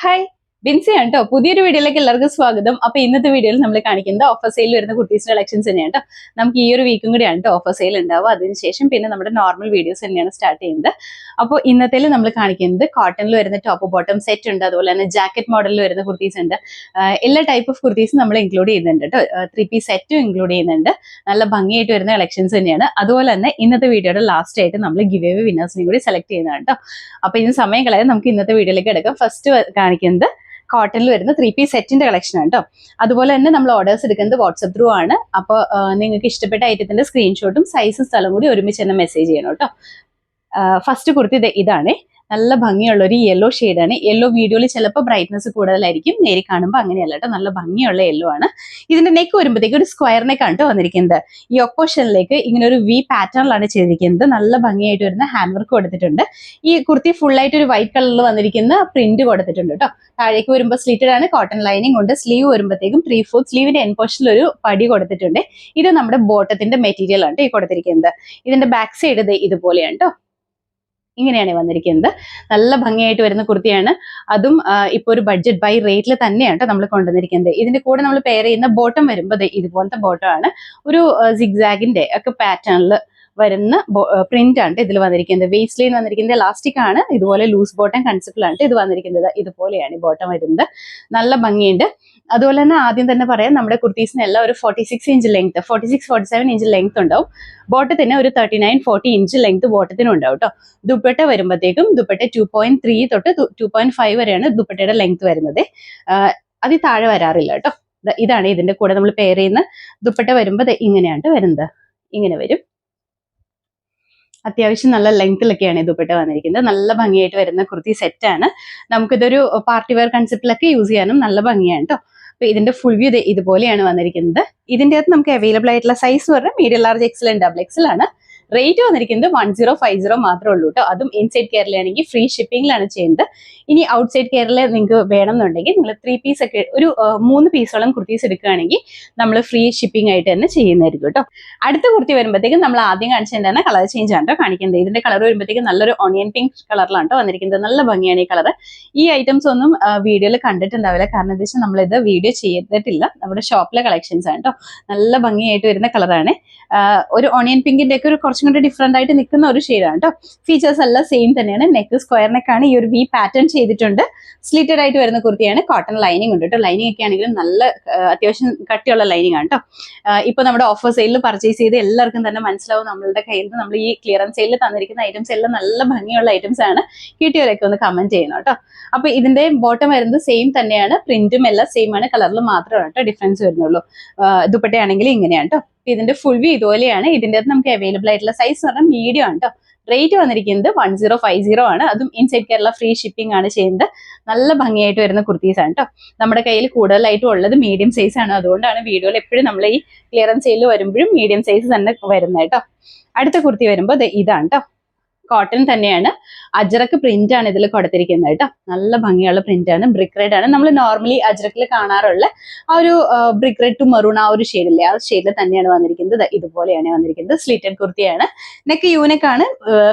Hi. Binsi ആണ് കേട്ടോ. പുതിയൊരു വീഡിയോയിലേക്ക് എല്ലാവർക്കും സ്വാഗതം. അപ്പൊ ഇന്നത്തെ വീഡിയോയിൽ നമ്മൾ കാണിക്കുന്നത് ഓഫർ സെയിൽ വരുന്ന കുർത്തീസിന്റെ കളക്ഷൻസ് തന്നെയാണ് കേട്ടോ. നമുക്ക് ഈ ഒരു വീക്കും കൂടിയാണ് കേട്ടോ ഓഫർ സെയിൽ ഉണ്ടാവുക. അതിനുശേഷം പിന്നെ നമ്മുടെ നോർമൽ വീഡിയോസ് തന്നെയാണ് സ്റ്റാർട്ട് ചെയ്യുന്നത്. അപ്പോൾ ഇന്നത്തേൽ നമ്മൾ കാണിക്കുന്നത് കോട്ടണിൽ വരുന്ന ടോപ്പ് ബോട്ടം സെറ്റ് ഉണ്ട്, അതുപോലെ തന്നെ ജാക്കറ്റ് മോഡലിൽ വരുന്ന കുർത്തീസ് ഉണ്ട്. എല്ലാ ടൈപ്പ് ഓഫ് കുർത്തീസും നമ്മൾ ഇൻക്ലൂഡ് ചെയ്യുന്നുണ്ട് കേട്ടോ. 3-piece സെറ്റും ഇൻക്ലൂഡ് ചെയ്യുന്നുണ്ട്. നല്ല ഭംഗിയായിട്ട് വരുന്ന കളക്ഷൻസ് തന്നെയാണ്. അതുപോലെ തന്നെ ഇന്നത്തെ വീഡിയോയുടെ ലാസ്റ്റ് ആയിട്ട് നമ്മൾ ഗിവ് അവേ വിന്നേഴ്സിനെ കൂടി സെലക്ട് ചെയ്യുന്നതാണ് കേട്ടോ. അപ്പൊ ഇതിന് സമയം കളയാതെ നമുക്ക് ഇന്നത്തെ വീഡിയോയിലേക്ക് എടുക്കാം. ഫസ്റ്റ് കാണിക്കുന്നത് കോട്ടണിൽ വരുന്ന 3-piece സെറ്റിന്റെ കളക്ഷൻ ആണ് കേട്ടോ. അതുപോലെ തന്നെ നമ്മൾ ഓർഡേഴ്സ് എടുക്കുന്നത് വാട്സ്ആപ്പ് ത്രൂ ആണ്. അപ്പോൾ നിങ്ങൾക്ക് ഇഷ്ടപ്പെട്ട ഐറ്റത്തിന്റെ സ്ക്രീൻഷോട്ടും സൈസും സ്ഥലം കൂടി ഒരുമിച്ച് തന്നെ മെസ്സേജ് ചെയ്യണം കേട്ടോ. ഫസ്റ്റ് കുർത്തി ഇതാണ്. നല്ല ഭംഗിയുള്ള ഒരു യെല്ലോ ഷെയ്ഡാണ്. യെല്ലോ വീഡിയോയിൽ ചിലപ്പോൾ ബ്രൈറ്റ്നസ് കൂടുതലായിരിക്കും, നേരി കാണുമ്പോൾ അങ്ങനെയല്ല കേട്ടോ. നല്ല ഭംഗിയുള്ള യെല്ലോ ആണ്. ഇതിന്റെ നെക്ക് വരുമ്പോഴത്തേക്ക് ഒരു സ്ക്വയർ നെക്കാണ് കേട്ടോ വന്നിരിക്കുന്നത്. ഈ ഒപ്പോഷനിലേക്ക് ഇങ്ങനെ ഒരു വി പാറ്റേണിലാണ് ചെയ്തിരിക്കുന്നത്. നല്ല ഭംഗിയായിട്ട് വരുന്ന ഹാൻഡ് വർക്ക് കൊടുത്തിട്ടുണ്ട്. ഈ കുർത്തി ഫുൾ ആയിട്ട് ഒരു വൈറ്റ് കളറിൽ വന്നിരിക്കുന്ന പ്രിന്റ് കൊടുത്തിട്ടുണ്ട് കേട്ടോ. താഴേക്ക് വരുമ്പോൾ സ്ലിറ്റഡ് ആണ്, കോട്ടൺ ലൈനിങ് ഉണ്ട്. സ്ലീവ് വരുമ്പോഴത്തേക്കും 3/4 സ്ലീവിന്റെ എൻ പോർഷനിൽ ഒരു പടി കൊടുത്തിട്ടുണ്ട്. ഇത് നമ്മുടെ ബോട്ടത്തിന്റെ മെറ്റീരിയൽ ആണ് ഈ കൊടുത്തിരിക്കുന്നത്. ഇതിന്റെ ബാക്ക് സൈഡ് ഇതുപോലെയാണ് കേട്ടോ. ഇങ്ങനെയാണ് വന്നിരിക്കുന്നത്. നല്ല ഭംഗിയായിട്ട് വരുന്ന കുർത്തിയാണ്. അതും ഇപ്പൊ ഒരു ബഡ്ജറ്റ് ബൈ റേറ്റിൽ തന്നെയാണ് കേട്ടോ നമ്മൾ കൊണ്ടുവന്നിരിക്കുന്നത്. ഇതിന്റെ കൂടെ നമ്മൾ പെയർ ചെയ്യുന്ന ബോട്ടം വരുമ്പോൾ ഇതുപോലത്തെ ബോട്ടം ആണ്. ഒരു സിഗ്സാഗിന്റെ ഒക്കെ പാറ്റേണിൽ വരുന്ന പ്രിന്റ് ആണ് ഇതിൽ വന്നിരിക്കുന്നത്. വേസ്റ്റ് ലൈൻ വന്നിരിക്കുന്നത് എലാസ്റ്റിക് ആണ്. ഇതുപോലെ ലൂസ് ബോട്ടം കൺസെപ്റ്റിലാണ് ഇത് വന്നിരിക്കുന്നത്. ഇതുപോലെയാണ് ഈ ബോട്ടം വരുന്നത്. നല്ല ഭംഗിയുണ്ട്. അതുപോലെ തന്നെ ആദ്യം തന്നെ പറയാം, നമ്മുടെ കുർത്തീസിനെല്ലാം ഒരു 46 ഇഞ്ച് ലെങ്ത്, 46-47 ഇഞ്ച് ലെങ്ത് ഉണ്ടാവും. ബോട്ടത്തിന് ഒരു 39-40 ഇഞ്ച് ലെങ്ത് ബോട്ടത്തിനും ഉണ്ടാവും കേട്ടോ. ദുപ്പട്ട വരുമ്പോഴത്തേക്കും ദുപ്പട്ട 2.3 തൊട്ട് 2.5 വരെയാണ് ദുപ്പട്ടയുടെ ലെങ്ത് വരുന്നത്. അതിൽ താഴെ വരാറില്ല കേട്ടോ. ഇതാണ് ഇതിന്റെ കൂടെ നമ്മൾ പെയർ ചെയ്യുന്ന ദുപ്പട്ട വരുമ്പോൾ ഇങ്ങനെയാണ് വരുന്നത്. ഇങ്ങനെ വരും. അത്യാവശ്യം നല്ല ലെങ്ത്തിലൊക്കെയാണ് ഈ ദുപ്പട്ട വന്നിരിക്കുന്നത്. നല്ല ഭംഗിയായിട്ട് വരുന്ന കുർത്തി സെറ്റാണ്. നമുക്കിതൊരു പാർട്ടി വെയർ കൺസെപ്റ്റിലൊക്കെ യൂസ് ചെയ്യാനും നല്ല ഭംഗിയാണ് കേട്ടോ. അപ്പൊ ഇതിന്റെ ഫുൾ വ്യൂ ഇതുപോലെയാണ് വന്നിരിക്കുന്നത്. ഇതിന്റെ അകത്ത് നമുക്ക് അവൈലബിൾ ആയിട്ടുള്ള സൈസ് പറഞ്ഞാൽ medium, large, Excel and double XL ആണ്. റേറ്റ് വന്നിരിക്കുന്നത് 1050 മാത്രമേ ഉള്ളൂ കേട്ടോ. അതും ഇൻസൈഡ് കേരളയാണെങ്കിൽ ഫ്രീ ഷിപ്പിംഗിലാണ് ചെയ്യുന്നത്. ഇനി ഔട്ട്സൈഡ് കേരള നിങ്ങൾക്ക് വേണമെന്നുണ്ടെങ്കിൽ നിങ്ങൾ 3-piece ഒക്കെ ഒരു 3 പീസോളം കുർത്തീസ് എടുക്കുകയാണെങ്കിൽ നമ്മൾ ഫ്രീ ഷിപ്പിംഗ് ആയിട്ട് തന്നെ ചെയ്യുന്നതായിരിക്കും കേട്ടോ. അടുത്ത കുർത്തി വരുമ്പോഴത്തേക്കും നമ്മൾ ആദ്യം കാണിച്ചതിന്റെ കളർ ചേഞ്ച് ആണ് കേട്ടോ കാണിക്കുന്നത്. ഇതിന്റെ കളർ വരുമ്പോഴത്തേക്കും നല്ലൊരു ഓണിയൻ പിങ്ക് കളറിലാണ് കേട്ടോ വന്നിരിക്കുന്നത്. നല്ല ഭംഗിയാണ് ഈ കളർ. ഈ ഐറ്റംസ് ഒന്നും വീഡിയോയിൽ കണ്ടിട്ടുണ്ടാവില്ല, കാരണം എന്താ വെച്ചാൽ നമ്മളിത് വീഡിയോ ചെയ്തിട്ടില്ല. നമ്മുടെ ഷോപ്പിലെ കളക്ഷൻസ് ആണ് കേട്ടോ. നല്ല ഭംഗിയായിട്ട് വരുന്ന കളറാണ്. ഒരു ഓണിയൻ പിങ്കിന്റെ ഒക്കെ ഒരു കുറച്ചും കൂടി ഡിഫറെന്റ് ആയിട്ട് നിൽക്കുന്ന ഒരു ഷെയ്ഡാണ് കേട്ടോ. ഫീച്ചേഴ്സ് എല്ലാം സെയിം തന്നെയാണ്. നെക്ക് സ്ക്വയർ നെക്കാണ്. ഈ ഒരു വി പാറ്റേൺ ചെയ്തിട്ടുണ്ട്. സ്ലിറ്റഡ് ആയിട്ട് വരുന്ന കുർത്തിയാണ്. കോട്ടൺ ലൈനിങ് ഉണ്ട് കേട്ടോ. ലൈനിങ് ഒക്കെ ആണെങ്കിലും നല്ല അത്യാവശ്യം കട്ടിയുള്ള ലൈനിങ് ആണ് കേട്ടോ. ഇപ്പൊ നമ്മുടെ ഓഫർ സെയിലിൽ പർച്ചേസ് ചെയ്ത് എല്ലാവർക്കും തന്നെ മനസ്സിലാവും നമ്മളുടെ കയ്യിൽ നിന്ന് നമ്മൾ ഈ ക്ലിയറൻസ് സെയിലിൽ തന്നിരിക്കുന്ന ഐറ്റംസ് എല്ലാം നല്ല ഭംഗിയുള്ള ഐറ്റംസ് ആണ്. കിട്ടിയവരൊക്കെ ഒന്ന് കമന്റ് ചെയ്യണം കേട്ടോ. അപ്പൊ ഇതിന്റെ ബോട്ടം വരുന്നത് സെയിം തന്നെയാണ്. പ്രിന്റും എല്ലാം സെയിം ആണ്. കളറിൽ മാത്രമാണ് കേട്ടോ ഡിഫറൻസ് വരുന്നുള്ളൂ. ദുപ്പട്ടയാണെങ്കിൽ ഇങ്ങനെയാണ് കേട്ടോ. ഇതിന്റെ ഫുൾ വ്യൂ ഇതുപോലെയാണ്. ഇതിന്റെ അകത്ത് നമുക്ക് അവൈലബിൾ ആയിട്ടുള്ള സൈസ് പറഞ്ഞാൽ മീഡിയം ആണ് കേട്ടോ. റേറ്റ് വന്നിരിക്കുന്നത് 1050 ആണ്. അതും ഇൻസൈഡ് കേരള ഫ്രീ ഷിപ്പിംഗ് ആണ് ചെയ്യുന്നത്. നല്ല ഭംഗിയായിട്ട് വരുന്ന കുർത്തീസ് ആണ് കേട്ടോ. നമ്മുടെ കയ്യിൽ കൂടുതലായിട്ടും ഉള്ളത് മീഡിയം സൈസ് ആണ്. അതുകൊണ്ടാണ് വീഡിയോയിൽ എപ്പോഴും നമ്മൾ ഈ ക്ലിയറൻസ് സെയിൽ വരുമ്പോഴും മീഡിയം സൈസ് തന്നെ വരുന്നത് കേട്ടോ. അടുത്ത കുർത്തി വരുമ്പോൾ ഇതാണ് കേട്ടോ. കോട്ടൺ തന്നെയാണ്. അജ്രക്ക് പ്രിന്റ് ആണ് ഇതിൽ കൊടുത്തിരിക്കുന്നത് കേട്ടോ. നല്ല ഭംഗിയുള്ള പ്രിന്റ് ആണ്. ബ്രിക്ക് റെഡ് ആണ്. നമ്മൾ നോർമലി അജ്രക്കിൽ കാണാറുള്ള ആ ഒരു ബ്രിക്ക് റെഡ് ടു മെറൂൺ ആ ഒരു ഷെയ്ഡില്ലേ, ആ ഷെയ്ഡിൽ തന്നെയാണ് വന്നിരിക്കുന്നത്. ഇതുപോലെയാണ് വന്നിരിക്കുന്നത്. സ്ലിറ്റഡ് കുർത്തിയാണ്. നെക്ക് യൂനെക്കാണ്.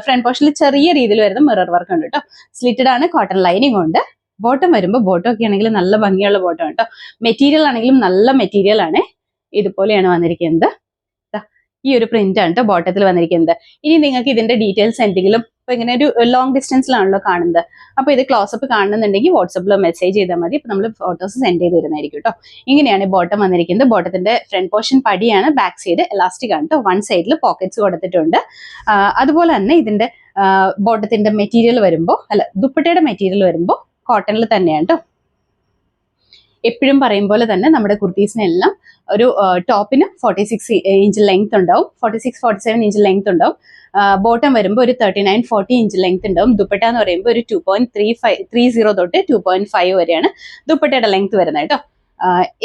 ഫ്രണ്ട് പോർഷനിൽ ചെറിയ രീതിയിൽ വരുന്ന മിറർ വർക്ക് ഉണ്ട് കേട്ടോ. സ്ലിറ്റഡ് ആണ്. കോട്ടൺ ലൈനിങ് ഉണ്ട്. ബോട്ടം വരുമ്പോൾ ബോട്ടം ഒക്കെ ആണെങ്കിലും നല്ല ഭംഗിയുള്ള ബോട്ടം കേട്ടോ. മെറ്റീരിയൽ ആണെങ്കിലും നല്ല മെറ്റീരിയൽ ആണ്. ഇതുപോലെയാണ് വന്നിരിക്കുന്നത്. ഈ ഒരു പ്രിന്റ് ആണ് കേട്ടോ ബോട്ടത്തിൽ വന്നിരിക്കുന്നത്. ഇനി നിങ്ങൾക്ക് ഇതിന്റെ ഡീറ്റെയിൽസ് എന്തെങ്കിലും ഇപ്പൊ ഇങ്ങനെ ഒരു ലോങ് ഡിസ്റ്റൻസിലാണല്ലോ കാണുന്നത്, അപ്പൊ ഇത് ക്ലോസപ്പ് കാണുന്നുണ്ടെങ്കിൽ വാട്സപ്പിൽ മെസ്സേജ് ചെയ്താൽ മതി. അപ്പൊ നമ്മൾ ഫോട്ടോസ് സെൻഡ് ചെയ്ത് തരുന്നതായിരിക്കും കേട്ടോ. ഇങ്ങനെയാണ് ബോട്ടം വന്നിരിക്കുന്നത്. ബോട്ടത്തിന്റെ ഫ്രണ്ട് പോർഷൻ പടിയാണ്. ബാക്ക് സൈഡ് എലാസ്റ്റിക് ആണ് കേട്ടോ. വൺ സൈഡിൽ പോക്കറ്റ്സ് കൊടുത്തിട്ടുണ്ട്. അതുപോലെ തന്നെ ഇതിന്റെ ബോട്ടത്തിന്റെ മെറ്റീരിയൽ വരുമ്പോൾ ദുപ്പട്ടയുടെ മെറ്റീരിയൽ വരുമ്പോൾ കോട്ടണിൽ തന്നെയാണ് കേട്ടോ. എപ്പോഴും പറയും പോലെ തന്നെ നമ്മുടെ കുർത്തീസിനെല്ലാം ഒരു ടോപ്പിന് 46 ഇഞ്ച് ലെങ്ത് ഉണ്ടാവും. 46-47 ഇഞ്ച് ലെങ്ത് ഉണ്ടാവും. ബോട്ടം വരുമ്പോൾ ഒരു 39-40 ഇഞ്ച് ലെങ്ത് ഉണ്ടാവും. ദുപ്പട്ട എന്ന് പറയുമ്പോൾ ഒരു 2.30 തൊട്ട് 2.5 വരെയാണ് ദുപ്പട്ടയുടെ ലെങ്ത് വരുന്നത് കേട്ടോ.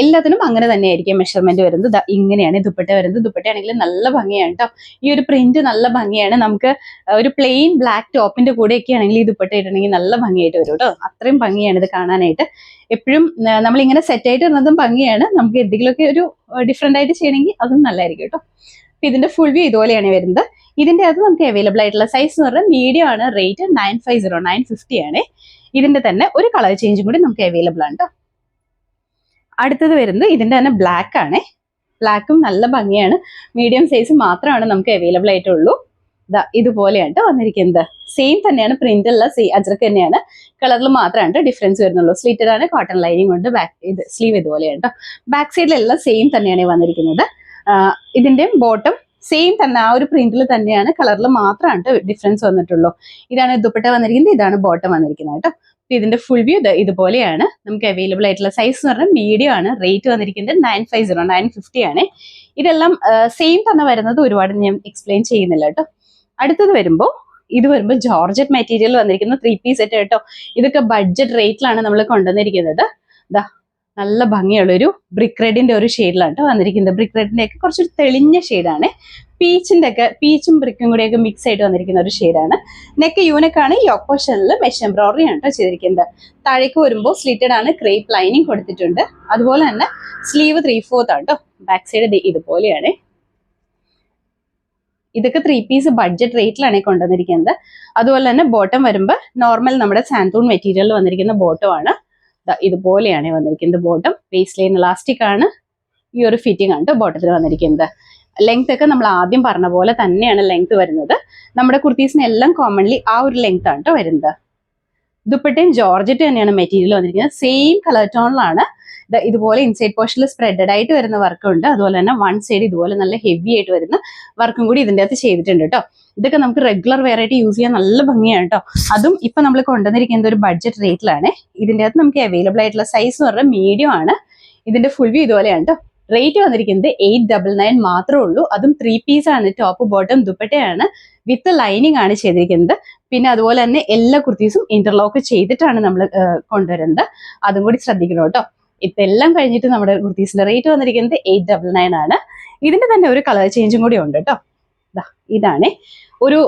എല്ലാത്തിനും അങ്ങനെ തന്നെയായിരിക്കും മെഷർമെന്റ് വരുന്നത്. ഇങ്ങനെയാണ് ദുപ്പട്ട വരുന്നത്. ദുപ്പട്ടയാണെങ്കിൽ നല്ല ഭംഗിയാണ് കേട്ടോ. ഈ ഒരു പ്രിന്റ് നല്ല ഭംഗിയാണ്. നമുക്ക് ഒരു പ്ലെയിൻ ബ്ലാക്ക് ടോപ്പിന്റെ കൂടെയൊക്കെ ആണെങ്കിൽ ഈ ദുപ്പട്ട ഇട്ടിട്ടുണ്ടെങ്കിൽ നല്ല ഭംഗിയായിട്ട് വരും കേട്ടോ. അത്രയും ഭംഗിയാണ് ഇത് കാണാനായിട്ട്. എപ്പോഴും നമ്മളിങ്ങനെ സെറ്റ് ആയിട്ട് ഇടുന്നതും ഭംഗിയാണ്. നമുക്ക് എന്തെങ്കിലുമൊക്കെ ഒരു ഡിഫറെന്റ് ആയിട്ട് ചെയ്യണമെങ്കിൽ അതും നല്ലതായിരിക്കും കേട്ടോ. അപ്പൊ ഇതിന്റെ ഫുൾ വ്യൂ ഇതുപോലെയാണ് വരുന്നത്. ഇതിന്റെ അത് നമുക്ക് അവൈലബിൾ ആയിട്ടുള്ള സൈസ് എന്ന് പറഞ്ഞാൽ മീഡിയം ആണ്. റേറ്റ് 950 950 ആണ്. ഇതിന്റെ തന്നെ ഒരു കളർ ചേഞ്ചും കൂടി നമുക്ക് അവൈലബിൾ ആണ് കേട്ടോ. അടുത്തത് വരുന്നത് ഇതിന്റെ തന്നെ ബ്ലാക്ക് ആണ്. ബ്ലാക്കും നല്ല ഭംഗിയാണ്. മീഡിയം സൈസ് മാത്രമാണ് നമുക്ക് അവൈലബിൾ ആയിട്ടുള്ളൂ. ഇതുപോലെയാണ് കേട്ടോ വന്നിരിക്കുന്നത്. സെയിം തന്നെയാണ്, പ്രിന്റ് അല്ല, അജ്രക്ക് തന്നെയാണ്, കളറിൽ മാത്രമാണ് ഡിഫറൻസ് വരുന്നുള്ളൂ. സ്ലിറ്റഡ് ആണ്, കോട്ടൺ ലൈനിങ് കൊണ്ട് ഇത് സ്ലീവ് ഇതുപോലെയാണ് കേട്ടോ. ബാക്ക് സൈഡിലെല്ലാം സെയിം തന്നെയാണ് വന്നിരിക്കുന്നത്. ഇതിന്റെയും ബോട്ടം സെയിം തന്നെ, ആ ഒരു പ്രിന്റിൽ തന്നെയാണ്, കളറിൽ മാത്രമാണ് ഡിഫറൻസ് വന്നിട്ടുള്ളൂ. ഇതാണ് ദുപ്പട്ട വന്നിരിക്കുന്നത്, ഇതാണ് ബോട്ടം വന്നിരിക്കുന്നത് കേട്ടോ. ഇതിന്റെ ഫുൾ വ്യൂ ഇതുപോലെയാണ്. നമുക്ക് അവൈലബിൾ ആയിട്ടുള്ള സൈസ് എന്ന് പറഞ്ഞാൽ മീഡിയം ആണ്. റേറ്റ് വന്നിരിക്കുന്നത് 950 ആണ്. ഇതെല്ലാം സെയിം തന്നെ വരുന്നത്, ഒരുപാട് ഞാൻ എക്സ്പ്ലെയിൻ ചെയ്യുന്നില്ല കേട്ടോ. അടുത്തത് വരുമ്പോൾ ജോർജറ്റ് മെറ്റീരിയൽ വന്നിരിക്കുന്ന 3 പീസ് സെറ്റ് കേട്ടോ. ഇതൊക്കെ ബഡ്ജറ്റ് റേറ്റിലാണ് നമ്മൾ കൊണ്ടുവന്നിരിക്കുന്നത്. നല്ല ഭംഗിയുള്ളൊരു ബ്രിക്ക് റെഡിന്റെ ഒരു ഷെയ്ഡിലാണ് കേട്ടോ വന്നിരിക്കുന്നത്. ബ്രിക്ക് റെഡിന്റെ ഒക്കെ കുറച്ചൊരു തെളിഞ്ഞ ഷെയ്ഡാണ്. പീച്ചും ബ്രിക്കും കൂടെയൊക്കെ മിക്സ് ആയിട്ട് വന്നിരിക്കുന്ന ഒരു ഷെയ്ഡാണ്. നെക്ക് യൂണിക്കാണ്. യോക്ക് പോർഷനിൽ മെഷ് എംബ്രോയിഡറി ആണ് കേട്ടോ ചെയ്തിരിക്കുന്നത്. താഴേക്ക് വരുമ്പോൾ സ്ലിറ്റഡ് ആണ്, ക്രേപ്പ് ലൈനിങ് കൊടുത്തിട്ടുണ്ട്. അതുപോലെ തന്നെ സ്ലീവ് 3/4 ആണ് കേട്ടോ. ബാക്ക് സൈഡ് ഇതുപോലെയാണ്. ഇതൊക്കെ 3 പീസ് ബഡ്ജറ്റ് റേറ്റിലാണ് കൊണ്ടുവന്നിരിക്കുന്നത്. അതുപോലെ തന്നെ ബോട്ടം വരുമ്പോൾ നോർമൽ നമ്മുടെ സാന്തൂൺ മെറ്റീരിയലിൽ വന്നിരിക്കുന്ന ബോട്ടം ആണ്. ഇതുപോലെയാണ് വന്നിരിക്കുന്നത് ബോട്ടം. വേസ്റ്റ് ലൈൻ ഇലാസ്റ്റിക് ആണ്. ഈ ഒരു ഫിറ്റിംഗ് ആണ് കേട്ടോ ബോട്ടത്തിൽ വന്നിരിക്കുന്നത്. ലെങ്ത് ഒക്കെ നമ്മൾ ആദ്യം പറഞ്ഞ പോലെ തന്നെയാണ് ലെങ്ത് വരുന്നത്. നമ്മുടെ കുർത്തീസിന് എല്ലാം കോമൺലി ആ ഒരു ലെങ്ത് ആണ് കേട്ടോ വരുന്നത്. ദുപ്പട്ടയും ജോർജറ്റ് തന്നെയാണ് മെറ്റീരിയൽ വന്നിരിക്കുന്നത്. സെയിം കളർ ടോണിലാണ്. ഇതുപോലെ ഇൻസൈഡ് പോർഷനിൽ സ്പ്രെഡഡ് ആയിട്ട് വരുന്ന വർക്കും ഉണ്ട്. അതുപോലെ തന്നെ വൺ സൈഡ് ഇതുപോലെ നല്ല ഹെവി ആയിട്ട് വരുന്ന വർക്കും കൂടി ഇതിൻ്റെ അകത്ത് ചെയ്തിട്ടുണ്ട് കേട്ടോ. ഇതൊക്കെ നമുക്ക് റെഗുലർ വെയർ ആയിട്ട് യൂസ് ചെയ്യാൻ നല്ല ഭംഗിയാണ് കേട്ടോ. അതും ഇപ്പൊ നമ്മൾ കൊണ്ടുവന്നിരിക്കുന്നത് ഒരു ബഡ്ജറ്റ് റേറ്റിലാണ്. ഇതിൻ്റെ അകത്ത് നമുക്ക് അവൈലബിൾ ആയിട്ടുള്ള സൈസ് എന്ന് പറഞ്ഞാൽ മീഡിയം ആണ്. ഇതിന്റെ ഫുൾ വ്യൂ ഇതുപോലെയാണ് കേട്ടോ. റേറ്റ് വന്നിരിക്കുന്നത് 899 മാത്രമേ ഉള്ളൂ. അതും 3 പീസ് ആണ്. ടോപ്പ് ബോട്ടം ദുപ്പട്ടയാണ്, വിത്ത് ലൈനിങ് ആണ് ചെയ്തിരിക്കുന്നത്. പിന്നെ അതുപോലെ തന്നെ എല്ലാ കുർത്തീസും ഇന്റർലോക്ക് ചെയ്തിട്ടാണ് നമ്മൾ കൊണ്ടുവരുന്നത്. അതും കൂടി ശ്രദ്ധിക്കണം കേട്ടോ. ഇതെല്ലാം കഴിഞ്ഞിട്ട് നമ്മുടെ കുർത്തീസിന്റെ റേറ്റ് വന്നിരിക്കുന്നത് 899 ആണ്. ഇതിന്റെ തന്നെ ഒരു കളർ ചേഞ്ചും കൂടി ഉണ്ട് കേട്ടോ. ഇതാണ് ഒരു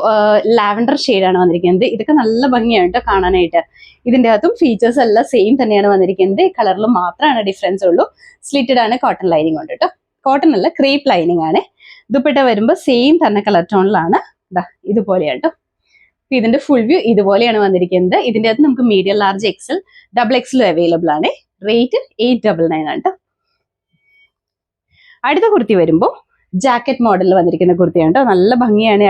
ലാവൻഡർ ഷെയ്ഡാണ് വന്നിരിക്കുന്നത്. ഇതൊക്കെ നല്ല ഭംഗിയാണ് കേട്ടോ കാണാനായിട്ട്. ഇതിന്റെ അകത്തും ഫീച്ചേഴ്സ് എല്ലാം സെയിം തന്നെയാണ് വന്നിരിക്കുന്നത്. കളറിൽ മാത്രമാണ് ഡിഫറൻസ് ഉള്ളൂ. സ്ലിറ്റഡ് ആണ്, കോട്ടൺ ലൈനിങ് ഉണ്ട് കേട്ടോ. കോട്ടൺ അല്ല, ക്രേപ്പ് ലൈനിങ് ആണ്. ദുപ്പട്ട വരുമ്പോൾ സെയിം തന്നെ കളർ ടോണിലാണ്. ഇതുപോലെയാണ് കേട്ടോ. ഇതിന്റെ ഫുൾ വ്യൂ ഇതുപോലെയാണ് വന്നിരിക്കുന്നത്. ഇതിന്റെ അകത്ത് നമുക്ക് മീഡിയം, ലാർജ്, എക്സൽ, ഡബിൾ എക്സലും അവൈലബിൾ ആണ്. റേറ്റ് 899 ആണ് കേട്ടോ. അടുത്ത കുർത്തി വരുമ്പോൾ ജാക്കറ്റ് മോഡലിൽ വന്നിരിക്കുന്ന കുർത്തിയാണ് കേട്ടോ. നല്ല ഭംഗിയാണ്.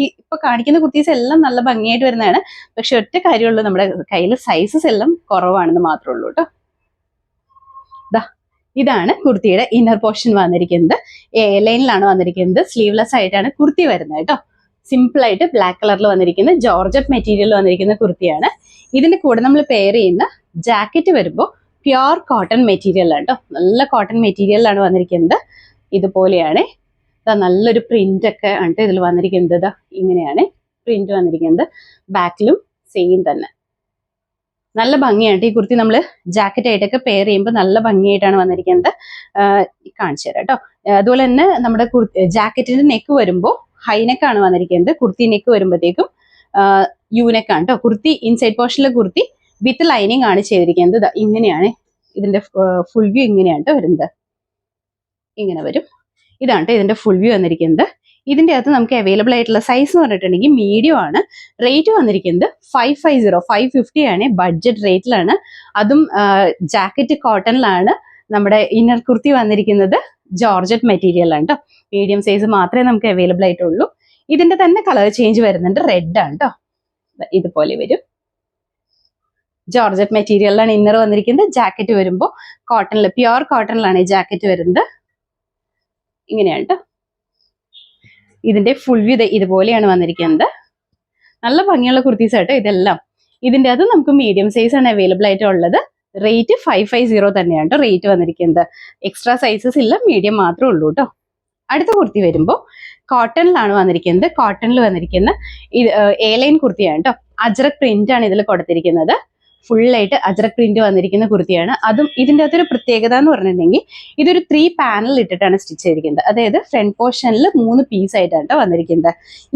ഈ ഇപ്പൊ കാണിക്കുന്ന കുർത്തീസ് എല്ലാം നല്ല ഭംഗിയായിട്ട് വരുന്നതാണ്. പക്ഷെ ഒറ്റ കാര്യമുള്ളൂ, നമ്മുടെ കയ്യിൽ സൈസസ് എല്ലാം കുറവാണെന്ന് മാത്രമേ ഉള്ളൂ കേട്ടോ. ഇതാണ് കുർത്തിയുടെ ഇന്നർ പോർഷൻ വന്നിരിക്കുന്നത്. ലൈനിലാണ് വന്നിരിക്കുന്നത്. സ്ലീവ്ലെസ് ആയിട്ടാണ് കുർത്തി വരുന്നത് കേട്ടോ. സിമ്പിൾ ആയിട്ട് ബ്ലാക്ക് കളറിൽ വന്നിരിക്കുന്ന ജോർജറ്റ് മെറ്റീരിയൽ വന്നിരിക്കുന്ന കുർത്തിയാണ്. ഇതിന്റെ കൂടെ നമ്മൾ പെയർ ചെയ്യുന്ന ജാക്കറ്റ് വരുമ്പോൾ പ്യുർ കോട്ടൺ മെറ്റീരിയൽ ആണ് കേട്ടോ. നല്ല കോട്ടൺ മെറ്റീരിയലാണ് വന്നിരിക്കുന്നത്. ഇതുപോലെയാണ്. നല്ലൊരു പ്രിന്റ് ഒക്കെ ആണ് ഇതിൽ വന്നിരിക്കുന്നത്. ഇങ്ങനെയാണ് പ്രിന്റ് വന്നിരിക്കുന്നത്. ബാക്കിലും സെയിം തന്നെ. നല്ല ഭംഗിയാണ് ഈ കുർത്തി. നമ്മൾ ജാക്കറ്റ് ആയിട്ടൊക്കെ പെയർ ചെയ്യുമ്പോൾ നല്ല ഭംഗിയായിട്ടാണ് വന്നിരിക്കുന്നത്. കാണിച്ചു തരാം കേട്ടോ. അതുപോലെ തന്നെ നമ്മുടെ ജാക്കറ്റിന്റെ നെക്ക് വരുമ്പോൾ ഹൈനെക്കാണ് വന്നിരിക്കുന്നത്. കുർത്തി നെക്ക് വരുമ്പോഴത്തേക്കും യൂനെക്കാണ് കേട്ടോ. കുർത്തി ഇൻസൈഡ് പോർഷനിലെ കുർത്തി വിത്ത് ലൈനിങ് ആണ് ചെയ്തിരിക്കുന്നത്. ഇങ്ങനെയാണ് ഇതിന്റെ ഫുൾ വ്യൂ. ഇങ്ങനെയാണ് കേട്ടോ വരുന്നത്. ഇങ്ങനെ വരും. ഇതാണ് ഇതിന്റെ ഫുൾ വ്യൂ വന്നിരിക്കുന്നത്. ഇതിന്റെ അകത്ത് നമുക്ക് അവൈലബിൾ ആയിട്ടുള്ള സൈസ് എന്ന് പറഞ്ഞിട്ടുണ്ടെങ്കിൽ മീഡിയം ആണ്. റേറ്റ് വന്നിരിക്കുന്നത് 550 ആണ്. ബഡ്ജറ്റ് റേറ്റിലാണ്. അതും ജാക്കറ്റ് കോട്ടണിലാണ്. നമ്മുടെ ഇന്നർ കുർത്തി വന്നിരിക്കുന്നത് ജോർജറ്റ് മെറ്റീരിയൽ ആണ് കേട്ടോ. മീഡിയം സൈസ് മാത്രമേ നമുക്ക് അവൈലബിൾ ആയിട്ടുള്ളൂ. ഇതിന്റെ തന്നെ കളർ ചേഞ്ച് വരുന്നുണ്ട്. റെഡ് ആണ് കേട്ടോ. ഇതുപോലെ വരും. ജോർജറ്റ് മെറ്റീരിയലിലാണ് ഇന്നർ വന്നിരിക്കുന്നത്. ജാക്കറ്റ് വരുമ്പോൾ കോട്ടണിൽ, പ്യുർ കോട്ടണിലാണ് ഈ ജാക്കറ്റ് വരുന്നത്. ഇങ്ങനെയാണ് കേട്ടോ. ഇതിന്റെ ഫുൾ വ്യൂ ഇതുപോലെയാണ് വന്നിരിക്കുന്നത്. നല്ല ഭംഗിയുള്ള കുർത്തീസ് ആട്ടോ ഇതെല്ലാം. ഇതിന്റെ അത് നമുക്ക് മീഡിയം സൈസ് ആണ് അവൈലബിൾ ആയിട്ടുള്ളത്. റേറ്റ് 550 തന്നെയാണ് കേട്ടോ റേറ്റ് വന്നിരിക്കുന്നത്. എക്സ്ട്രാ സൈസസ് ഇല്ല, മീഡിയം മാത്രമേ ഉള്ളൂ കേട്ടോ. അടുത്ത കുർത്തി വരുമ്പോൾ കോട്ടണിലാണ് വന്നിരിക്കുന്നത്. കോട്ടണിൽ വന്നിരിക്കുന്ന എ ലൈൻ കുർത്തിയാണ് കേട്ടോ. അജ്രക് പ്രിന്റ് ആണ് ഇതിൽ കൊടുത്തിരിക്കുന്നത്. ഫുള്ളായിട്ട് അജ്രക് പ്രിന്റ് വന്നിരിക്കുന്ന കുർത്തിയാണ്. അതും ഇതിൻ്റെ അകത്തൊരു പ്രത്യേകത എന്ന് പറഞ്ഞിട്ടുണ്ടെങ്കിൽ ഇതൊരു 3 പാനൽ ഇട്ടിട്ടാണ് സ്റ്റിച്ച് ചെയ്തിരിക്കുന്നത്. അതായത് ഫ്രണ്ട് പോർഷനിൽ 3 പീസ് ആയിട്ടാണ് കേട്ടോ വന്നിരിക്കുന്നത്.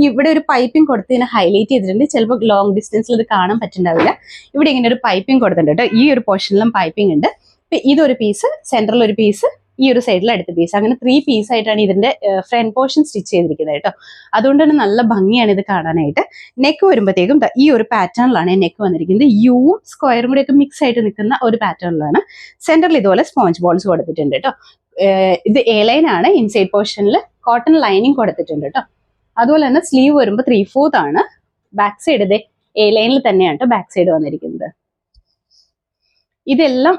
ഇവിടെ ഒരു പൈപ്പിംഗ് കൊടുത്ത് ഇതിനെ ഹൈലൈറ്റ് ചെയ്തിട്ടുണ്ട്. ചിലപ്പോൾ ലോങ് ഡിസ്റ്റൻസിൽ ഇത് കാണാൻ പറ്റുന്നുണ്ടാവില്ല. ഇവിടെ ഇങ്ങനെ ഒരു പൈപ്പിംഗ് കൊടുത്തിട്ടുണ്ട് കേട്ടോ. ഈ ഒരു പോർഷനിലും പൈപ്പിംഗ് ഉണ്ട്. ഇതൊരു പീസ്, സെൻട്രൽ ഒരു പീസ്, ഈ ഒരു സൈഡിൽ അടുത്ത പീസ്, അങ്ങനെ 3 പീസ് ആയിട്ടാണ് ഇതിന്റെ ഫ്രണ്ട് പോർഷൻ സ്റ്റിച്ച് ചെയ്തിരിക്കുന്നത് കേട്ടോ. അതുകൊണ്ട് തന്നെ നല്ല ഭംഗിയാണ് ഇത് കാണാനായിട്ട്. നെക്ക് വരുമ്പോഴത്തേക്കും ഈ ഒരു പാറ്റേണിലാണ് നെക്ക് വന്നിരിക്കുന്നത്. യുവും സ്ക്വയറും കൂടെ ഒക്കെ മിക്സ് ആയിട്ട് നിൽക്കുന്ന ഒരു പാറ്റേണിലാണ്. സെന്ററിൽ ഇതുപോലെ സ്പോഞ്ച് ബോൾസ് കൊടുത്തിട്ടുണ്ട് കേട്ടോ. ഇത് എ ലൈൻ ആണ്. ഇൻസൈഡ് പോർഷനിൽ കോട്ടൺ ലൈനിങ് കൊടുത്തിട്ടുണ്ട് കേട്ടോ. അതുപോലെ തന്നെ സ്ലീവ് വരുമ്പോൾ 3/4 ആണ്. ബാക്ക് സൈഡ് ഇത് എ ലൈനിൽ തന്നെയാണ് കേട്ടോ ബാക്ക് സൈഡ് വന്നിരിക്കുന്നത്. ഇതെല്ലാം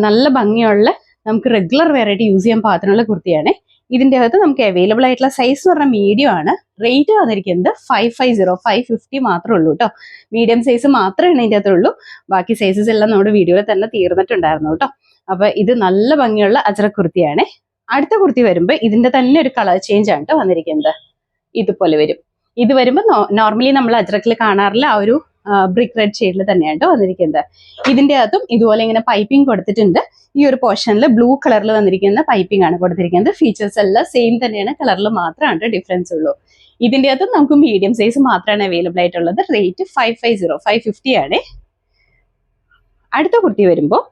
നല്ല ഭംഗിയുള്ള നമുക്ക് റെഗുലർ വെറൈറ്റി യൂസ് ചെയ്യാൻ പാകത്തിനുള്ള കുർത്തിയാണ്. ഇതിന്റെ അകത്ത് നമുക്ക് അവൈലബിൾ ആയിട്ടുള്ള സൈസ് എന്ന് പറഞ്ഞാൽ മീഡിയം ആണ്. റേറ്റ് വന്നിരിക്കുന്നത് 550 മാത്രമേ ഉള്ളൂ കേട്ടോ. മീഡിയം സൈസ് മാത്രമേ ഇതിന്റെ അകത്തുള്ളൂ. ബാക്കി സൈസസ് എല്ലാം നമ്മുടെ വീഡിയോയിൽ തന്നെ തീർന്നിട്ടുണ്ടായിരുന്നു കേട്ടോ. അപ്പൊ ഇത് നല്ല ഭംഗിയുള്ള അജ്രക് കുർത്തിയാണ്. അടുത്ത കുർത്തി വരുമ്പോൾ ഇതിന്റെ തന്നെ ഒരു കളർ ചേഞ്ച് ആണ് കേട്ടോ വന്നിരിക്കുന്നത്. ഇതുപോലെ വരും. ഇത് വരുമ്പോൾ നോർമലി നമ്മൾ അജ്രക്കിൽ കാണാറില്ല ആ ഒരു ബ്രിക്ക് റെഡ് ഷെയ്ഡിൽ തന്നെയാണ് കേട്ടോ വന്നിരിക്കുന്നത്. ഇതിന്റെ അകത്തും ഇതുപോലെ ഇങ്ങനെ പൈപ്പിംഗ് കൊടുത്തിട്ടുണ്ട്. ഈ ഒരു പോർഷനിൽ ബ്ലൂ കളറിൽ വന്നിരിക്കുന്ന പൈപ്പിംഗ് ആണ് കൊടുത്തിരിക്കുന്നത്. ഫീച്ചേഴ്സ് എല്ലാം സെയിം തന്നെയാണ്, കളറിൽ മാത്രമാണ് ഡിഫറൻസ് ഉള്ളൂ. ഇതിന്റെ അകത്ത് നമുക്ക് മീഡിയം സൈസ് മാത്രമാണ് അവൈലബിൾ ആയിട്ടുള്ളത്. റേറ്റ് 550 ആണ്. അടുത്ത കുർത്തി വരുമ്പോൾ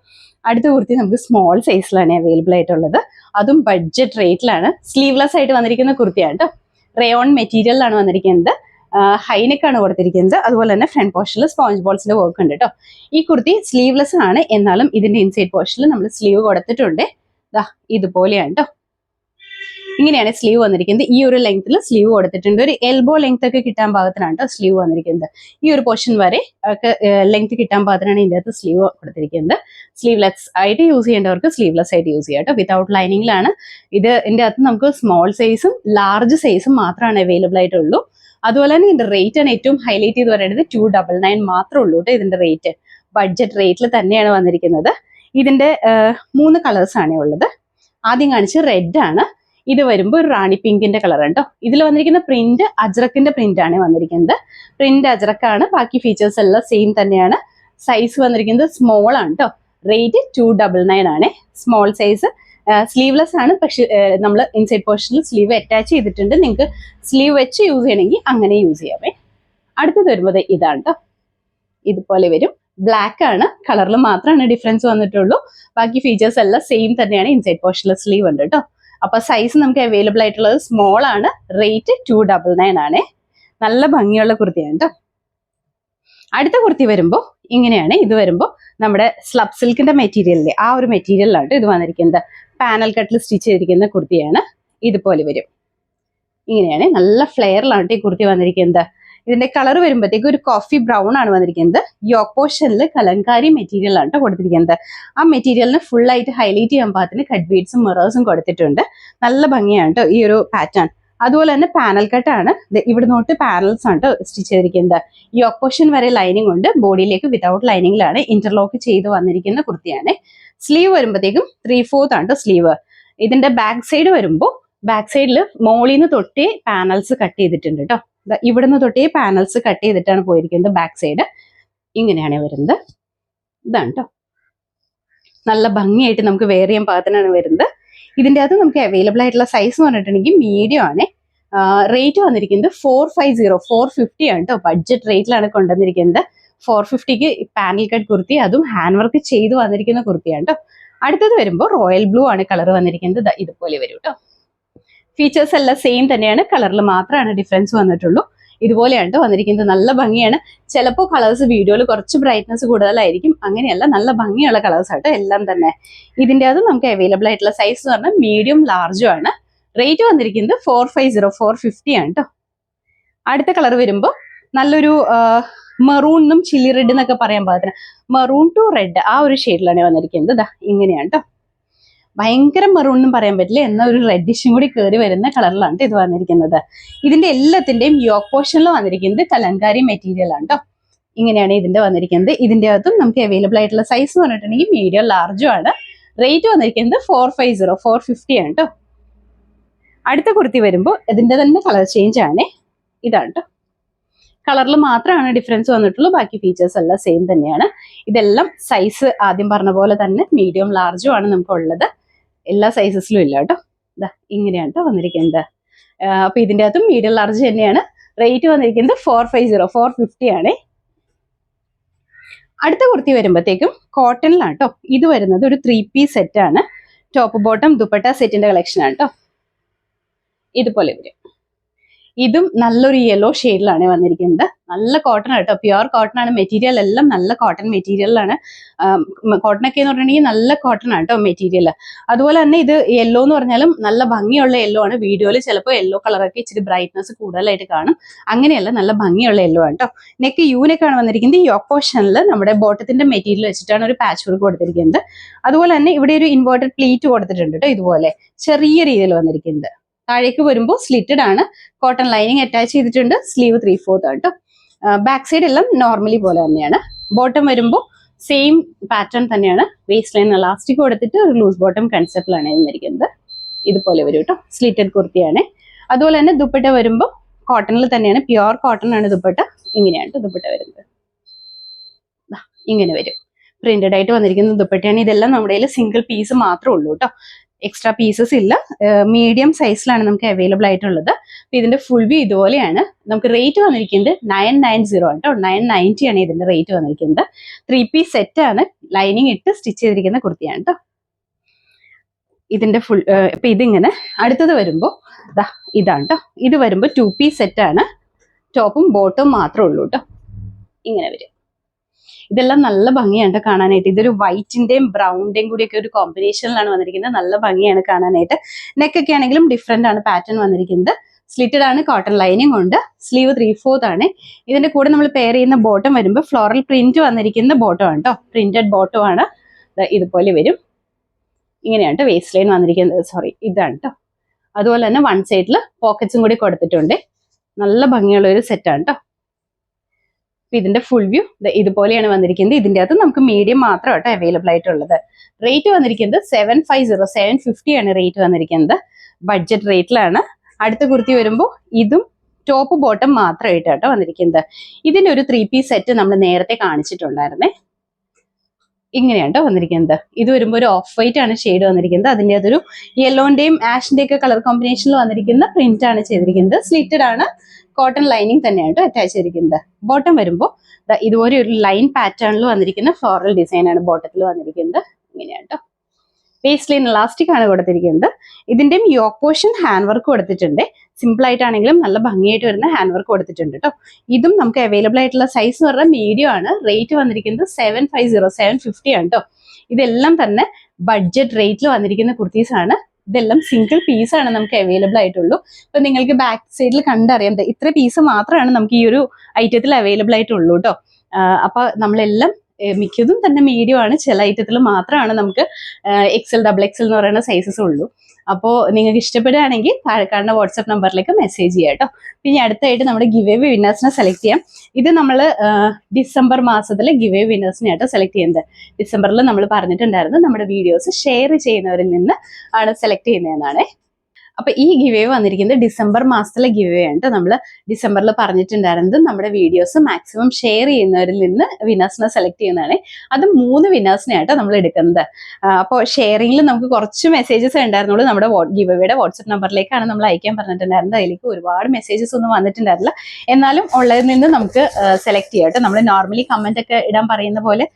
അടുത്ത കുർത്തി നമുക്ക് സ്മോൾ സൈസിലാണ് അവൈലബിൾ ആയിട്ടുള്ളത്. അതും ബഡ്ജറ്റ് റേറ്റിലാണ്. സ്ലീവ്ലെസ് ആയിട്ട് വന്നിരിക്കുന്ന കുർത്തിയാണ് കേട്ടോ. റയോൺ മെറ്റീരിയലിലാണ് വന്നിരിക്കുന്നത്. ഹൈനെക്കാണ് കൊടുത്തിരിക്കുന്നത്. അതുപോലെ തന്നെ ഫ്രണ്ട് പോർഷനിൽ സ്പോഞ്ച് ബോൾസിന്റെ വർക്ക് ഉണ്ട് കേട്ടോ. ഈ കുർത്തി സ്ലീവ്ലെസ് ആണ്, എന്നാലും ഇതിന്റെ ഇൻസൈഡ് പോർഷനിൽ നമ്മൾ സ്ലീവ് കൊടുത്തിട്ടുണ്ട്. ഇതുപോലെയാണ് കേട്ടോ. ഇങ്ങനെയാണ് സ്ലീവ് വന്നിരിക്കുന്നത്. ഈ ഒരു ലെങ്ത്തിൽ സ്ലീവ് കൊടുത്തിട്ടുണ്ട്. ഒരു എൽബോ ലെങ്ത് ഒക്കെ കിട്ടാൻ പാകത്തിനാണ് കേട്ടോ സ്ലീവ് വന്നിരിക്കുന്നത്. ഈ ഒരു പോർഷൻ വരെ ഒക്കെ ലെങ്ത് കിട്ടാൻ പാകത്തിനാണ് ഇതിന്റെ അകത്ത് സ്ലീവ് കൊടുത്തിരിക്കുന്നത്. സ്ലീവ്ലെസ് ആയിട്ട് യൂസ് ചെയ്യേണ്ടവർക്ക് സ്ലീവ്ലെസ് ആയിട്ട് യൂസ് ചെയ്യാം കേട്ടോ. വിതൗട്ട് ലൈനിങ്ങിലാണ്. ഇതിന്റെ അകത്ത് നമുക്ക് സ്മോൾ സൈസും ലാർജ് സൈസും മാത്രമാണ് അവൈലബിൾ ആയിട്ടുള്ളൂ. അതുപോലെ തന്നെ ഇതിന്റെ റേറ്റ് ആണ് ഏറ്റവും ഹൈലൈറ്റ് ചെയ്ത് പറയുന്നത്. 299 മാത്രമേ ഉള്ളൂ കേട്ടോ ഇതിന്റെ റേറ്റ്. ബഡ്ജറ്റ് റേറ്റിൽ തന്നെയാണ് വന്നിരിക്കുന്നത്. ഇതിന്റെ 3 കളേഴ്സ് ആണ് ഉള്ളത്. ആദ്യം കാണിച്ച് റെഡ് ആണ്. ഇത് വരുമ്പോൾ ഒരു റാണി പിങ്കിന്റെ കളർ കേട്ടോ. ഇതിൽ വന്നിരിക്കുന്ന പ്രിന്റ് അജ്രക്കിന്റെ പ്രിന്റ് ആണ് വന്നിരിക്കുന്നത്. പ്രിന്റ് അജ്രക്കാണ്. ബാക്കി ഫീച്ചേഴ്സ് എല്ലാം സെയിം തന്നെയാണ്. സൈസ് വന്നിരിക്കുന്നത് സ്മോൾ ആണ് കേട്ടോ. റേറ്റ് 299 ആണ്. Small size. സ്ലീവ്ലെസ് ആണ്. പക്ഷെ നമ്മൾ ഇൻസൈഡ് പോർഷനിൽ സ്ലീവ് അറ്റാച്ച് ചെയ്തിട്ടുണ്ട്. നിങ്ങൾക്ക് സ്ലീവ് വെച്ച് യൂസ് ചെയ്യണമെങ്കിൽ അങ്ങനെ യൂസ് ചെയ്യാമേ. അടുത്തത് വരുമ്പോൾ ഇതാണ് കേട്ടോ. ഇതുപോലെ വരും. ബ്ലാക്ക് ആണ്. കളറിൽ മാത്രമാണ് ഡിഫറൻസ് വന്നിട്ടുള്ളൂ. ബാക്കി ഫീച്ചേഴ്സ് എല്ലാം സെയിം തന്നെയാണ്. ഇൻസൈഡ് പോർഷനിൽ സ്ലീവ് ഉണ്ട് കേട്ടോ. അപ്പൊ സൈസ് നമുക്ക് അവൈലബിൾ ആയിട്ടുള്ളത് സ്മോൾ ആണ്. റേറ്റ് 299 ആണ്. നല്ല ഭംഗിയുള്ള കുർത്തിയാണ് കേട്ടോ. അടുത്ത കുർത്തി വരുമ്പോൾ ഇങ്ങനെയാണ്. ഇത് വരുമ്പോൾ നമ്മുടെ സ്ലബ് സിൽക്കിന്റെ മെറ്റീരിയലിലെ ആ ഒരു മെറ്റീരിയലാണ് ഇത് വന്നിരിക്കുന്നത്. പാനൽ കട്ടിൽ സ്റ്റിച്ച് ചെയ്തിരിക്കുന്ന കുർത്തിയാണ്. ഇതുപോലെ വരും. ഇങ്ങനെയാണ്. നല്ല ഫ്ലെയറിലാണ് ഈ കുർത്തി വന്നിരിക്കുന്നത്. ഇതിന്റെ കളർ വരുമ്പോഴത്തേക്ക് ഒരു കോഫി ബ്രൗൺ ആണ് വന്നിരിക്കുന്നത്. യോക്ക് പോർഷനിൽ കലങ്കാരി മെറ്റീരിയൽ ആണ് കൊടുത്തിരിക്കുന്നത്. ആ മെറ്റീരിയലിന് ഫുൾ ആയിട്ട് ഹൈലൈറ്റ് ചെയ്യാൻ പാകത്തിന് കട്ട് ബീഡ്സും മിറേഴ്സും കൊടുത്തിട്ടുണ്ട്. നല്ല ഭംഗിയാണ് കേട്ടോ ഈ ഒരു പാറ്റേൺ. അതുപോലെ തന്നെ പാനൽ കട്ടാണ്. ഇവിടെ നോട്ട് പാനൽസ് ആണ് സ്റ്റിച്ച് ചെയ്തിരിക്കുന്നത്. യോക്ക് പോർഷൻ വരെ ലൈനിങ് ഉണ്ട്. ബോഡിയിലേക്ക് വിതൗട്ട് ലൈനിങ്ങിലാണ് ഇന്റർലോക്ക് ചെയ്ത് വന്നിരിക്കുന്ന കുർത്തിയാണ്. സ്ലീവ് വരുമ്പോഴത്തേക്കും 3/4 ആണ് സ്ലീവ്. ഇതിന്റെ ബാക്ക് സൈഡ് വരുമ്പോൾ ബാക്ക് സൈഡിൽ മോളിൽ നിന്ന് തൊട്ടേ പാനൽസ് കട്ട് ചെയ്തിട്ടുണ്ട് കേട്ടോ. ഇവിടെ നിന്ന് തൊട്ടേ പാനൽസ് കട്ട് ചെയ്തിട്ടാണ് പോയിരിക്കുന്നത്. ബാക്ക് സൈഡ് ഇങ്ങനെയാണ് വരുന്നത്. ഇതാണ് കേട്ടോ. നല്ല ഭംഗിയായിട്ട് നമുക്ക് വെയർ ചെയ്യാൻ പാകത്തിനാണ് വരുന്നത്. ഇതിന്റെ അകത്ത് നമുക്ക് അവൈലബിൾ ആയിട്ടുള്ള സൈസ് എന്ന് പറഞ്ഞിട്ടുണ്ടെങ്കിൽ മീഡിയം ആണ്. റേറ്റ് വന്നിരിക്കുന്നത് 450 ആണ് കേട്ടോ. ബഡ്ജറ്റ് റേറ്റിലാണ് കൊണ്ടുവന്നിരിക്കുന്നത്. 450ക്ക് പാനൽ കട്ട് കുർത്തി, അതും ഹാൻഡ് വർക്ക് ചെയ്ത് വന്നിരിക്കുന്ന കുർത്തിയാണ് കേട്ടോ. അടുത്തത് വരുമ്പോൾ റോയൽ ബ്ലൂ ആണ് കളർ വന്നിരിക്കുന്നത്. ഇതുപോലെ വരും കേട്ടോ. ഫീച്ചേഴ്സ് എല്ലാം സെയിം തന്നെയാണ്. കളറിൽ മാത്രമാണ് ഡിഫറൻസ് വന്നിട്ടുള്ളൂ. ഇതുപോലെയാണ് വന്നിരിക്കുന്നത്. നല്ല ഭംഗിയാണ്. ചിലപ്പോൾ കളേഴ്സ് വീഡിയോയിൽ കുറച്ച് ബ്രൈറ്റ്നസ് കൂടുതലായിരിക്കും. അങ്ങനെയല്ല, നല്ല ഭംഗിയുള്ള കളേഴ്സ് ആട്ടോ എല്ലാം തന്നെ. ഇതിന്റെ അത് നമുക്ക് അവൈലബിൾ ആയിട്ടുള്ള സൈസ് എന്ന് പറഞ്ഞാൽ മീഡിയം ലാർജും ആണ്. റേറ്റ് വന്നിരിക്കുന്നത് 450 ആണ് കേട്ടോ. അടുത്ത കളർ വരുമ്പോൾ നല്ലൊരു മെറൂണും ചില്ലി റെഡ് എന്നൊക്കെ പറയാൻ പാകത്തിന് മെറൂൺ ടു റെഡ് ആ ഒരു ഷെയ്ഡിലാണ് വന്നിരിക്കുന്നത്. ഇങ്ങനെയാണ് കേട്ടോ. ഭയങ്കര മെറൂൺ എന്നും പറയാൻ പറ്റില്ല, എന്നാൽ ഒരു റെഡിഷും കൂടി കയറി വരുന്ന കളറിലാണ് ഇത് വന്നിരിക്കുന്നത്. ഇതിന്റെ എല്ലാത്തിന്റെയും യോക്ക് പോർഷനിൽ വന്നിരിക്കുന്നത് കലങ്കാരി മെറ്റീരിയൽ ആണ് കേട്ടോ. ഇങ്ങനെയാണ് ഇതിന്റെ വന്നിരിക്കുന്നത്. ഇതിന്റെ അകത്തും നമുക്ക് അവൈലബിൾ ആയിട്ടുള്ള സൈസ് എന്ന് പറഞ്ഞിട്ടുണ്ടെങ്കിൽ മീഡിയം ലാർജും ആണ്. റേറ്റ് വന്നിരിക്കുന്നത് 450 ആണ് കേട്ടോ. അടുത്ത കുർത്തി വരുമ്പോൾ ഇതിന്റെ തന്നെ കളർ ചേഞ്ച് ആണ്. ഇതാണ് കേട്ടോ. കളറിൽ മാത്രമാണ് ഡിഫറൻസ് വന്നിട്ടുള്ളൂ. ബാക്കി ഫീച്ചേഴ്സ് എല്ലാം സെയിം തന്നെയാണ്. ഇതെല്ലാം സൈസ് ആദ്യം പറഞ്ഞ പോലെ തന്നെ മീഡിയം ലാർജും ആണ് നമുക്ക് ഉള്ളത്. എല്ലാ സൈസസിലും ഇല്ല കേട്ടോ. ഇങ്ങനെയാണ് കേട്ടോ വന്നിരിക്കുന്നത്. അപ്പൊ ഇതിന്റെ അകത്തും മീഡിയം ലാർജ് തന്നെയാണ്. റേറ്റ് വന്നിരിക്കുന്നത് 450 ആണ്. അടുത്ത കുർത്തി വരുമ്പോഴത്തേക്കും കോട്ടണിലാണ് കേട്ടോ. ഇത് വരുന്നത് ഒരു 3 പീസ് സെറ്റ് ആണ്. ടോപ്പ് ബോട്ടം ദുപ്പട്ട സെറ്റിന്റെ കളക്ഷൻ ആണ് കേട്ടോ. ഇതുപോലെ വരും. ഇതും നല്ലൊരു യെല്ലോ ഷെയ്ഡിലാണ് വന്നിരിക്കുന്നത്. നല്ല കോട്ടൺ കേട്ടോ, പ്യുവർ കോട്ടൺ ആണ്. മെറ്റീരിയൽ എല്ലാം നല്ല കോട്ടൺ മെറ്റീരിയലാണ്. കോട്ടൺ ഒക്കെ എന്ന് പറഞ്ഞിട്ടുണ്ടെങ്കിൽ നല്ല കോട്ടൺ ആണ് കേട്ടോ മെറ്റീരിയൽ. അതുപോലെ തന്നെ ഇത് യെല്ലോ എന്ന് പറഞ്ഞാലും നല്ല ഭംഗിയുള്ള യെല്ലോ ആണ്. വീഡിയോയിൽ ചിലപ്പോൾ യെല്ലോ കളറൊക്കെ ഇച്ചിരി ബ്രൈറ്റ്നസ് കൂടുതലായിട്ട് കാണും. അങ്ങനെയല്ല, നല്ല ഭംഗിയുള്ള യെല്ലോ ആണ് കേട്ടോ. നെക്ക് യു നെക്കാണ് വന്നിരിക്കുന്നത്. ഈ യോക്ക് പോർഷനിൽ നമ്മുടെ ബോട്ടത്തിന്റെ മെറ്റീരിയൽ വെച്ചിട്ടാണ് ഒരു പാച്ച് വർക്ക് കൊടുത്തിരിക്കുന്നത്. അതുപോലെ തന്നെ ഇവിടെ ഒരു ഇൻവേർട്ടഡ് പ്ലീറ്റ് കൊടുത്തിട്ടുണ്ട് കേട്ടോ. ഇതുപോലെ ചെറിയ രീതിയിൽ വന്നിരിക്കുന്നത്. താഴേക്ക് വരുമ്പോൾ സ്ലിറ്റഡ് ആണ്. കോട്ടൺ ലൈനിങ് അറ്റാച്ച് ചെയ്തിട്ടുണ്ട്. സ്ലീവ് 3/4 ആണ് കേട്ടോ. ബാക്ക് സൈഡ് എല്ലാം നോർമലി പോലെ തന്നെയാണ്. ബോട്ടം വരുമ്പോൾ സെയിം പാറ്റേൺ തന്നെയാണ്. വേസ്റ്റ് ലൈൻ ഇലാസ്റ്റിക് കൊടുത്തിട്ട് ഒരു ലൂസ് ബോട്ടം കൺസെപ്റ്റിലാണ് വന്നിരിക്കുന്നത്. ഇതുപോലെ വരും കേട്ടോ. സ്ലിറ്റഡ് കുർത്തിയാണ്. അതുപോലെ തന്നെ ദുപ്പട്ട വരുമ്പോൾ കോട്ടണിൽ തന്നെയാണ്. പ്യുവർ കോട്ടൺ ആണ് ദുപ്പട്ട. ഇങ്ങനെയാണ് ദുപ്പട്ട വരുന്നത്. ഇങ്ങനെ വരും. പ്രിന്റഡ് ആയിട്ട് വന്നിരിക്കുന്ന ദുപ്പട്ടയാണ്. ഇതെല്ലാം നമ്മുടെ കയ്യിൽ സിംഗിൾ പീസ് മാത്രമേ ഉള്ളൂ കേട്ടോ. എക്സ്ട്രാ പീസസ് ഇല്ല. മീഡിയം സൈസിലാണ് നമുക്ക് അവൈലബിൾ ആയിട്ടുള്ളത്. ഇതിന്റെ ഫുൾ വ്യൂ ഇതുപോലെയാണ്. നമുക്ക് റേറ്റ് വന്നിരിക്കുന്നത് 990 ആണ് കേട്ടോ. 990 ആണ് ഇതിന്റെ റേറ്റ് വന്നിരിക്കുന്നത്. 3 പീസ് സെറ്റ് ആണ്. ലൈനിങ് ഇട്ട് സ്റ്റിച്ച് ചെയ്തിരിക്കുന്ന കുർത്തിയാണ് കേട്ടോ. ഇതിന്റെ ഫുൾ ഇപ്പൊ ഇതിങ്ങനെ. അടുത്തത് വരുമ്പോൾ ഇതാണ് കേട്ടോ. ഇത് വരുമ്പോൾ 2 പീസ് സെറ്റ് ആണ്. ടോപ്പും ബോട്ടും മാത്രമേ ഉള്ളൂ കേട്ടോ. ഇങ്ങനെ വരും. ഇതെല്ലാം നല്ല ഭംഗിയാണ് കാണാനായിട്ട്. ഇതൊരു വൈറ്റിന്റെയും ബ്രൗണിന്റെയും കൂടിയൊക്കെ ഒരു കോമ്പിനേഷനിലാണ് വന്നിരിക്കുന്നത്. നല്ല ഭംഗിയാണ് കാണാനായിട്ട്. നെക്കൊക്കെ ആണെങ്കിലും ഡിഫറെന്റ് ആണ് പാറ്റേൺ വന്നിരിക്കുന്നത്. സ്ലിറ്റഡ് ആണ്. കോട്ടൺ ലൈനിങ് ഉണ്ട്. സ്ലീവ് 3/4 ആണ്. ഇതിന്റെ കൂടെ നമ്മൾ പെയർ ചെയ്യുന്ന ബോട്ടം വരുമ്പോൾ ഫ്ലോറൽ പ്രിന്റ് വന്നിരിക്കുന്ന ബോട്ടം ആണ് കേട്ടോ. പ്രിന്റഡ് ബോട്ടം ആണ്. ഇതുപോലെ വരും. ഇങ്ങനെയാണ് വേസ്റ്റ് ലൈൻ വന്നിരിക്കുന്നത്. സോറി, ഇതാണ് കേട്ടോ. അതുപോലെ തന്നെ വൺ സൈഡിൽ പോക്കറ്റ്സും കൂടി കൊടുത്തിട്ടുണ്ട്. നല്ല ഭംഗിയുള്ള ഒരു സെറ്റാണ് കേട്ടോ. ഇതിന്റെ ഫുൾ വ്യൂ ഇതുപോലെയാണ് വന്നിരിക്കുന്നത്. ഇതിന്റെ അകത്ത് നമുക്ക് മീഡിയം മാത്രം കേട്ടോ അവൈലബിൾ ആയിട്ടുള്ളത്. റേറ്റ് വന്നിരിക്കുന്നത് 750 ആണ് റേറ്റ് വന്നിരിക്കുന്നത്. ബഡ്ജറ്റ് റേറ്റിലാണ്. അടുത്ത കുർത്തി വരുമ്പോൾ ഇതും ടോപ്പ് ബോട്ടം മാത്രമായിട്ട് കേട്ടോ വന്നിരിക്കുന്നത്. ഇതിന്റെ ഒരു 3 പീസ് സെറ്റ് നമ്മൾ നേരത്തെ കാണിച്ചിട്ടുണ്ടായിരുന്നേ. ഇങ്ങനെയാണ് കേട്ടോ വന്നിരിക്കുന്നത്. ഇത് വരുമ്പോൾ ഒരു ഓഫ് വൈറ്റ് ആണ് ഷെയ്ഡ് വന്നിരിക്കുന്നത്. അതിന്റെ അതൊരു യെല്ലോന്റെയും ആഷിന്റെ ഒക്കെ കളർ കോമ്പിനേഷനിൽ വന്നിരിക്കുന്ന പ്രിന്റ് ആണ് ചെയ്തിരിക്കുന്നത്. സ്ലിറ്റഡ് ആണ്. കോട്ടൺ ലൈനിങ് തന്നെയാണ് അറ്റാച്ച് ചെയ്തിരിക്കുന്നത്. ബോട്ടം വരുമ്പോൾ ഇതുപോലെ ഒരു ലൈൻ പാറ്റേണിൽ വന്നിരിക്കുന്ന ഫ്ലോറൽ ഡിസൈൻ ആണ് ബോട്ടത്തിൽ വന്നിരിക്കുന്നത്. ഇങ്ങനെയാണ് കേട്ടോ. വേസ്റ്റ് ലൈൻ ഇലാസ്റ്റിക് ആണ് കൊടുത്തിരിക്കുന്നത്. ഇതിന്റെയും യോക്ക് പോർഷൻ ഹാൻഡ് വർക്ക് കൊടുത്തിട്ടുണ്ട്. സിമ്പിൾ ആയിട്ടാണെങ്കിലും നല്ല ഭംഗിയായിട്ട് വരുന്ന ഹാൻഡ് വർക്ക് കൊടുത്തിട്ടുണ്ട് കേട്ടോ. ഇതും നമുക്ക് അവൈലബിൾ ആയിട്ടുള്ള സൈസ് എന്ന് പറഞ്ഞാൽ മീഡിയം ആണ്. റേറ്റ് വന്നിരിക്കുന്നത് 750 ആണ് കേട്ടോ. ഇതെല്ലാം തന്നെ ബഡ്ജറ്റ് റേറ്റിൽ വന്നിരിക്കുന്ന കുർത്തീസ് ആണ്. ഇതെല്ലാം സിംഗിൾ പീസ് ആണ് നമുക്ക് അവൈലബിൾ ആയിട്ടുള്ളൂ. ഇപ്പൊ നിങ്ങൾക്ക് ബാക്ക് സൈഡിൽ കണ്ടറിയാം, ഇത്ര പീസ് മാത്രമാണ് നമുക്ക് ഈ ഒരു ഐറ്റത്തിൽ അവൈലബിൾ ആയിട്ടുള്ളൂ കേട്ടോ. അപ്പൊ നമ്മളെല്ലാം മിക്കതും തന്നെ മീഡിയം ആണ്. ചില ഐറ്റത്തിൽ മാത്രമാണ് നമുക്ക് XL, XXL എന്ന് പറയുന്ന സൈസസ് ഉള്ളൂ. അപ്പോൾ നിങ്ങൾക്ക് ഇഷ്ടപ്പെടുകയാണെങ്കിൽ താഴെ കാണുന്ന വാട്സ്ആപ്പ് നമ്പറിലേക്ക് മെസ്സേജ് ചെയ്യാം കേട്ടോ. പിന്നെ അടുത്തായിട്ട് നമ്മുടെ ഗിവ് അവേ വിന്നേഴ്സിനെ സെലക്ട് ചെയ്യാം. ഇത് നമ്മൾ ഡിസംബർ മാസത്തിലെ ഗിവ് അവേ വിന്നേഴ്സിനെ ആട്ടോ സെലക്ട് ചെയ്യുന്നത്. ഡിസംബറിൽ നമ്മൾ പറഞ്ഞിട്ടുണ്ടായിരുന്നു നമ്മുടെ വീഡിയോസ് ഷെയർ ചെയ്യുന്നവരിൽ നിന്ന് ആണ് സെലക്ട് ചെയ്യുന്നതെന്നാണ്. അപ്പൊ ഈ ഗിവ് അവേ വന്നിരിക്കുന്നത് ഡിസംബർ മാസത്തിലെ ഗിവ് അവേ ആണ്. നമ്മൾ ഡിസംബറിൽ പറഞ്ഞിട്ടുണ്ടായിരുന്നത് നമ്മുടെ വീഡിയോസ് മാക്സിമം ഷെയർ ചെയ്യുന്നവരിൽ നിന്ന് വിന്നേഴ്സിനെ സെലക്ട് ചെയ്യുന്നതാണ്. അത് 3 വിന്നേഴ്സിനെ ആട്ടോ നമ്മൾ എടുക്കുന്നത്. അപ്പോൾ ഷെയറിംഗിൽ നമുക്ക് കുറച്ച് മെസ്സേജസ് ഉണ്ടായിരുന്നുള്ളൂ. നമ്മുടെ ഗിവ് അവേയുടെ വാട്സ്ആപ്പ് നമ്പറിലേക്കാണ് നമ്മൾ അയക്കാൻ പറഞ്ഞിട്ടുണ്ടായിരുന്നത്. അതിലേക്ക് ഒരുപാട് മെസ്സേജസ് ഒന്നും വന്നിട്ടുണ്ടായിരുന്നില്ല. എന്നാലും ഉള്ളതിൽ നിന്ന് നമുക്ക് സെലക്ട് ചെയ്യാം കേട്ടോ. നമ്മൾ നോർമലി കമന്റ് ഒക്കെ ഇടാൻ പറയുന്ന പോലെ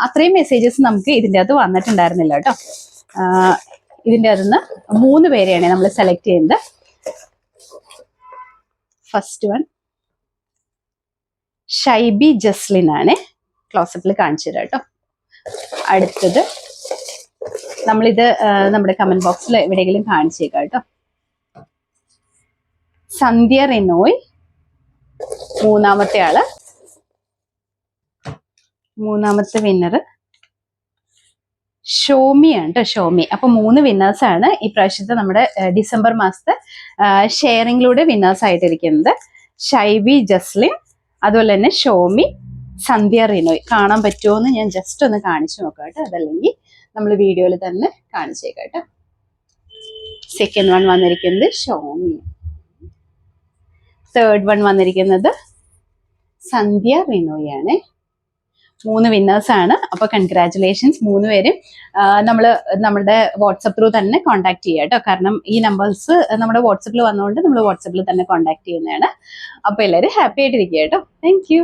അത്രയും മെസ്സേജസ് നമുക്ക് ഇതിൻ്റെ അകത്ത് വന്നിട്ടുണ്ടായിരുന്നില്ല കേട്ടോ. ഇതിൻ്റെ അതിന്ന് 3 പേരെയാണ് നമ്മൾ സെലക്ട് ചെയ്യുന്നത്. ഫസ്റ്റ് വൺ ഷൈബി ജസ്ലിൻ ആണ്. ക്ലോസപ്പിൽ കാണിച്ചു തരാം കേട്ടോ. അടുത്തത് നമ്മളിത് നമ്മുടെ കമന്റ് ബോക്സിൽ എവിടെയെങ്കിലും കാണിച്ചേക്കാം കേട്ടോ. സന്ധ്യ റിനോയ്. മൂന്നാമത്തെ വിന്നർ ഷോമിയാണ് കേട്ടോ. ഷോമി. അപ്പൊ 3 വിന്നേഴ്സ് ആണ് ഈ പ്രാവശ്യത്തെ നമ്മുടെ ഡിസംബർ മാസത്തെ ഷെയറിംഗിലൂടെ വിന്നേഴ്സ് ആയിട്ടിരിക്കുന്നത്. ഷൈബി ജസ്ലിൻ, അതുപോലെ തന്നെ ഷോമി, സന്ധ്യ റിനോയ്. കാണാൻ പറ്റുമോ എന്ന് ഞാൻ ജസ്റ്റ് ഒന്ന് കാണിച്ചു നോക്കാം കേട്ടോ. അതല്ലെങ്കിൽ നമ്മൾ വീഡിയോയിൽ തന്നെ കാണിച്ചേക്കാം കേട്ടോ. സെക്കൻഡ് വൺ വന്നിരിക്കുന്നത് ഷോമി. തേർഡ് വൺ വന്നിരിക്കുന്നത് സന്ധ്യ റിനോയ് ആണ്. 3 വിന്നേഴ്സ് ആണ്. അപ്പൊ കൺഗ്രാറ്റുലേഷൻസ് 3 പേരും. നമ്മുടെ വാട്സപ്പ് ത്രൂ തന്നെ കോൺടാക്ട് ചെയ്യാം കേട്ടോ. കാരണം ഈ നമ്പേഴ്സ് നമ്മുടെ വാട്സപ്പിൽ വന്നുകൊണ്ട് നമ്മൾ വാട്സപ്പിൽ തന്നെ കോൺടാക്ട് ചെയ്യുന്നതാണ്. അപ്പൊ എല്ലാവരും ഹാപ്പി ആയിട്ടിരിക്കുക കേട്ടോ. Thank you.